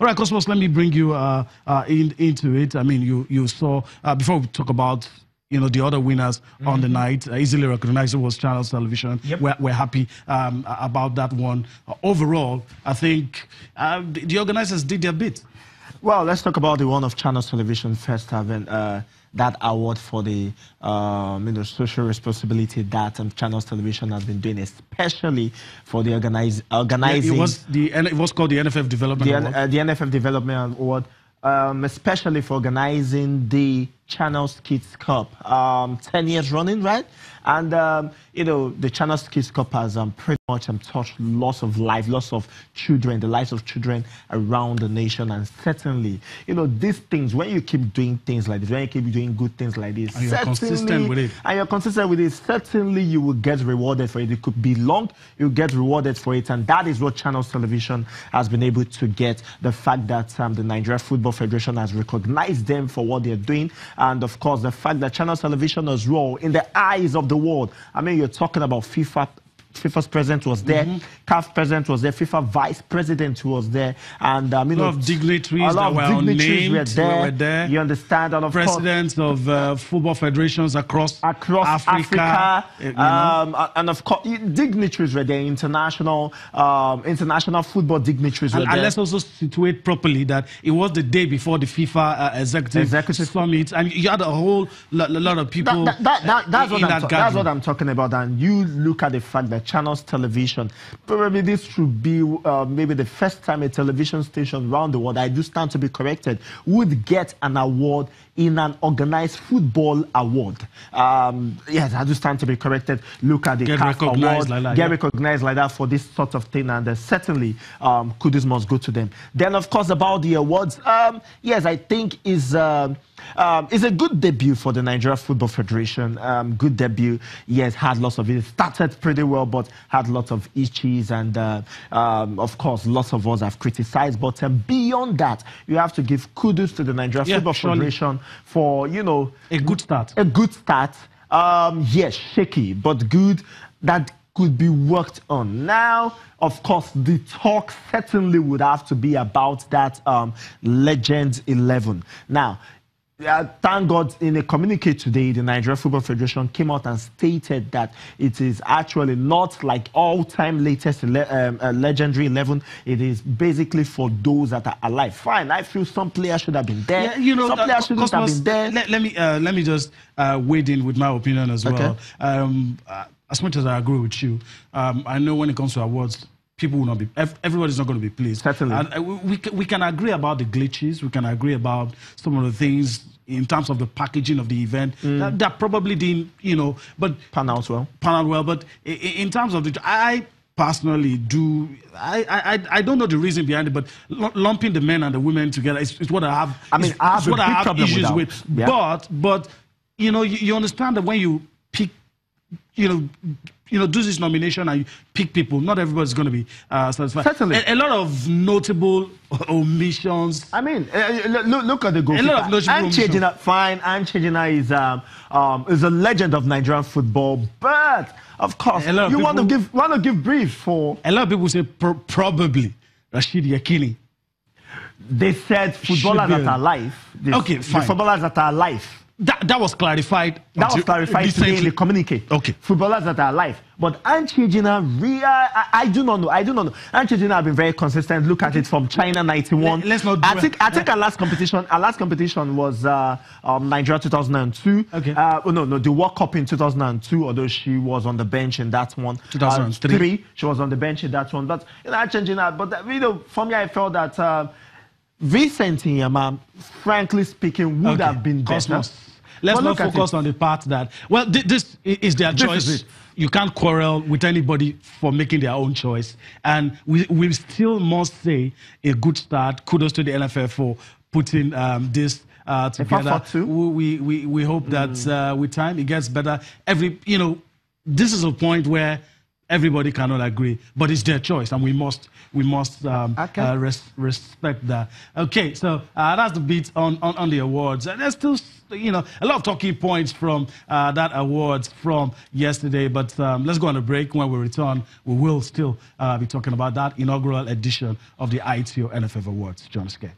All right, Cosmos, let me bring you into it. I mean, you saw, before we talk about, the other winners on the night, easily recognized it was Channels Television. Yep. We're happy about that one. Overall, I think the organizers did their bit. Well, let's talk about the one of Channels Television first, having that award for the social responsibility that Channels Television has been doing, especially for the organizing. It was called the NFF Development Award. The NFF Development Award, especially for organizing the Channels Kids Cup, 10 years running, right? And the Channels Kids Cup has pretty much touched lots of lives, lots of children, the lives of children around the nation. And certainly, these things, when you keep doing things like this, when you keep doing good things like this, and you're consistent with it, certainly you will get rewarded for it. It could be long, you'll get rewarded for it. And that is what Channels Television has been able to get. The fact that the Nigeria Football Federation has recognized them for what they're doing. And of course, the fact that Channels Television as well, in the eyes of the world, I mean, you're talking about FIFA's president was there, CAF president was there, FIFA vice president was there, and a lot of dignitaries that were named were there. You understand? And of presidents course, of football federations across Africa. And of course, dignitaries were there, international football dignitaries were there. And let's also situate properly that it was the day before the FIFA executive summit, and you had a whole lot of people. That's what I'm talking about. And you look at the fact that Channels Television, probably this should be maybe the first time a television station around the world, I do stand to be corrected, would get an award in an organized football award. Yes, I do stand to be corrected. Look at the CAF award, recognized like that for this sort of thing, and certainly kudos must go to them. Then, of course, about the awards, yes, I think is a good debut for the Nigeria Football Federation. Good debut. Yes, had lots of it. Started pretty well, but had lots of issues, and of course, lots of us have criticized. But beyond that, you have to give kudos to the Nigeria Football Federation for, a good start. A good start. Yes, shaky, but good. That could be worked on. Now, of course, the talk certainly would have to be about that Legend 11. Now, thank God, in a communique today, the Nigeria Football Federation came out and stated that it is actually not like all-time latest legendary 11. It is basically for those that are alive. Fine, I feel some players should have been there. Some players shouldn't have been there. Let me just wade in with my opinion as well. As much as I agree with you, I know when it comes to awards, people will not be, everybody's not going to be pleased. Certainly. And we can agree about the glitches. We can agree about some of the things in terms of the packaging of the event that probably didn't, but pan out well. But in terms of I personally do, I don't know the reason behind it, but lumping the men and the women together is what I have. I have issues with. Yeah. But you understand that when you pick, do this nomination and you pick people, not everybody's going to be satisfied. Certainly. A lot of notable omissions. I mean, look at the goalkeeper. A lot of notable omissions. Fine, Anchejina is a legend of Nigerian football, but of course, you want to give brief for. A lot of people say probably Rashid Yakini. They said footballers that are alive. Okay, fine. The footballers that are alive. That was clarified. That was clarified today in the communique. Okay. Footballers that are alive. But Anchejina, I do not know. Anchejina have been very consistent. Look at it from China 91. Let's not. I think our last competition was Nigeria 2002. Okay. No, the World Cup in 2002. Although she was on the bench in that one. 2003. She was on the bench in that one. But Anchejina. But for me, I felt that Vincent Nyama, frankly speaking, would have been better. Let's not focus on the part that, well, this is their choice. You can't quarrel with anybody for making their own choice. And we still must say a good start. Kudos to the NFF for putting this together. We hope that with time it gets better. This is a point where everybody cannot agree, but it's their choice, and we must respect that. Okay, so that's the bit on the awards. There's still you know, a lot of talking points from that awards from yesterday. But let's go on a break. When we return, we will still be talking about that inaugural edition of the ITO NFF Awards. Join us again.